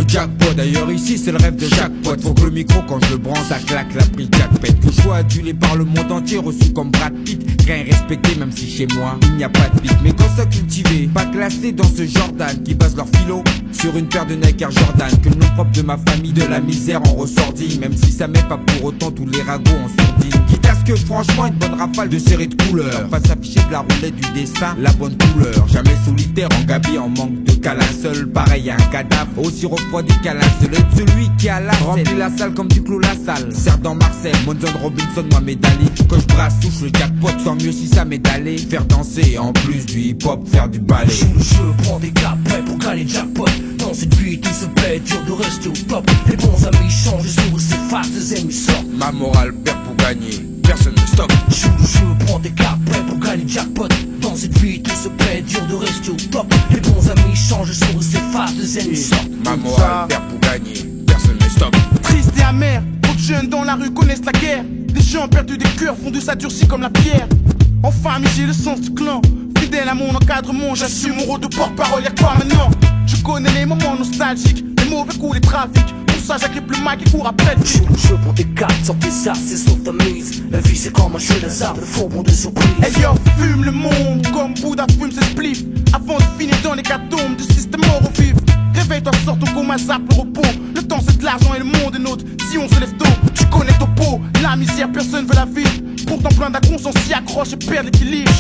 jackpot. D'ailleurs ici c'est le rêve de chaque pote. Faut que le micro quand je le branche ça claque, la prise jack pète. Que je sois adulé par le monde entier, reçu comme Brad Pitt. Rien respecté même si chez moi il n'y a pas de beat. Mais quand ça cultivé, pas classé dans ce Jordan qui base leur philo sur une paire de Nike Air Jordan. Que le nom propre de ma famille de la misère en ressortit. Même si ça met pas pour autant tous les ragots en sourdine. Quitte à ce que franchement une bonne rafale de série de couleurs fasse afficher de la roulette du destin la bonne couleur. Jamais solitaire en gabi en manque de câlin. Seul pareil à un cadavre aussi refroidi qu'à la seule. Celui qui a la rempli la salle comme du clos la salle. Serre dans Marseille, Monzon Robinson, Mohamed Ali. Quand je brasse touche le jackpot, tant mieux si ça m'est d'aller faire danser en plus du hip hop, faire du ballet. Joue le jeu, prends des caps prêts pour gagner jackpot. Dans cette vie tout se paie, dur de rester au top. Les bons amis changent, les sourds s'effacent, les ennemis sortent. Ma morale perd pour gagner, personne ne stoppe. Joue le jeu, prends des caps prêts pour gagner jackpot. Dans cette vie tout se paie, dur de rester au top. Les bons amis changent, les sourds s'effacent, les ennemis sortent. Ma morale perd pour gagner, personne ne stoppe. Triste et amer, trop de jeunes dans la rue connaissent la guerre. Des gens perdus des cœurs, fondus ça durcit comme la pierre. En famille j'ai le sens du clan, fidèle à mon encadrement, j'assume mon rôle de porte-parole, y'a quoi maintenant? Je connais les moments nostalgiques, les mauvais coups, les trafics. Pour ça j'agrippe le mic et cours après le Joue le jeu pour tes cartes, sors tes as, c'est sauf ta mise. La vie c'est comme un jeu d'hasard, le faux bon de surprise. Hey yo, fume le monde comme Bouddha fume ses spliffs. Avant de finir dans les catombes du système mort au vif. Réveille-toi, sors ton coma, zappe le repos. Le temps c'est de l'argent et le monde est nôtre. Si on se lève tôt, tu connais ton pot. La misère, personne veut la vivre. Pourtant plein d'inconscience s'y accroche et perd l'équilibre.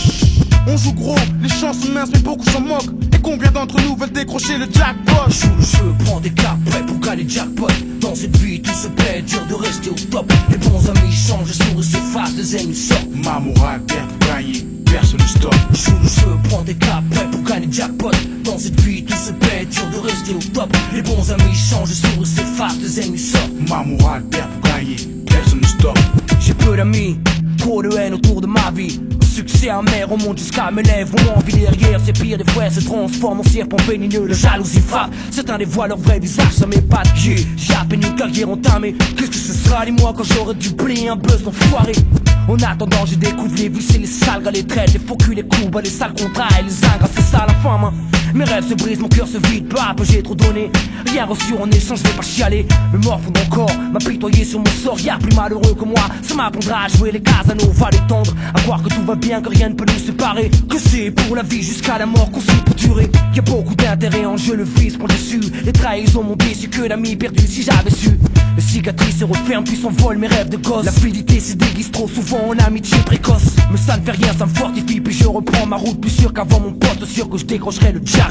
On joue gros, les chances sont minces mais beaucoup s'en moquent. Et combien d'entre nous veulent décrocher le jackpot? Joue le jeu, prends des cartes prêts pour gagner jackpot. Dans cette vie tout se paie, dur de rester au top. Les bons amis changent, les sourds s'effacent, les ennemis sortent. Ma morale perd pour gagner, personne ne stoppe. Joue le jeu, prends des cartes prêts pour gagner jackpot. Dans cette vie tout se paie, dur de rester au top. Les bons amis changent, les sourds s'effacent, les ennemis sortent. Ma morale perd pour gagner, personne ne stoppe. J'ai peu d'amis, trop de haine autour de ma vie. Succès amer, on monte jusqu'à mes lèvres. On envie derrière, c'est pire, des frères se transforment en serpent vénéneux. La jalousie frappe, certains dévoilent leur vrai visage, ça m'est pas de Dieu. J'ai à peine une carrière entamée. Qu'est-ce que ce sera, dis-moi, quand j'aurai du blé, un buzz d'enfoiré. En attendant, j'ai découvert les vices et les sales gars, les traites, les faux culs, les courbes, les sales contrats et les ingrats, c'est ça la fin, hein. Mes rêves se brisent, mon cœur se vide, peu à peu j'ai trop donné. Rien reçu en échange, je vais pas chialer. Me morfondre encore, m'apitoyer sur mon sort. Y'a plus malheureux que moi, ça m'apprendra à jouer les Casanova, les tendre. À croire que tout va bien, que rien ne peut nous séparer. Que c'est pour la vie jusqu'à la mort qu'on suit pour durer. Y'a beaucoup d'intérêt en jeu, le vice prend dessus. Les trahisons m'ont déçu, que d'amis perdus si j'avais su. Les cicatrices se referment puis s'envolent mes rêves de gosse. La fidélité se déguise trop souvent en amitié précoce. Mais ça ne fait rien, ça me fortifie puis je reprends ma route. Plus sûr qu'avant mon pote, sûr que je décrocherai le jackpot.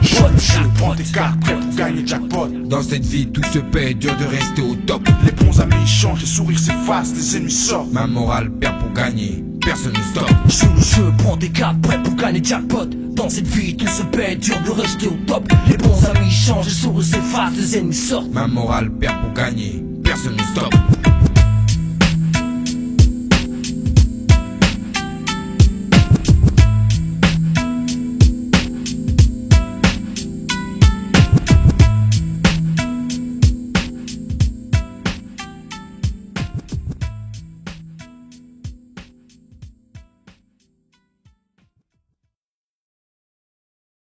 Prends tes cartes prêts pour gagner jackpot. Dans cette vie tout se paie, dur de rester au top. Les bons amis changent, les sourires s'effacent, les ennemis sortent. Ma morale perd pour gagner, personne ne stoppe. Joue le jeu, prends tes cartes prêts pour gagner jackpot. Dans cette vie tout se paie, dur de rester au top. Les bons amis changent, les sourires s'effacent, les ennemis sortent. Ma morale perd pour gagner, personne ne stoppe.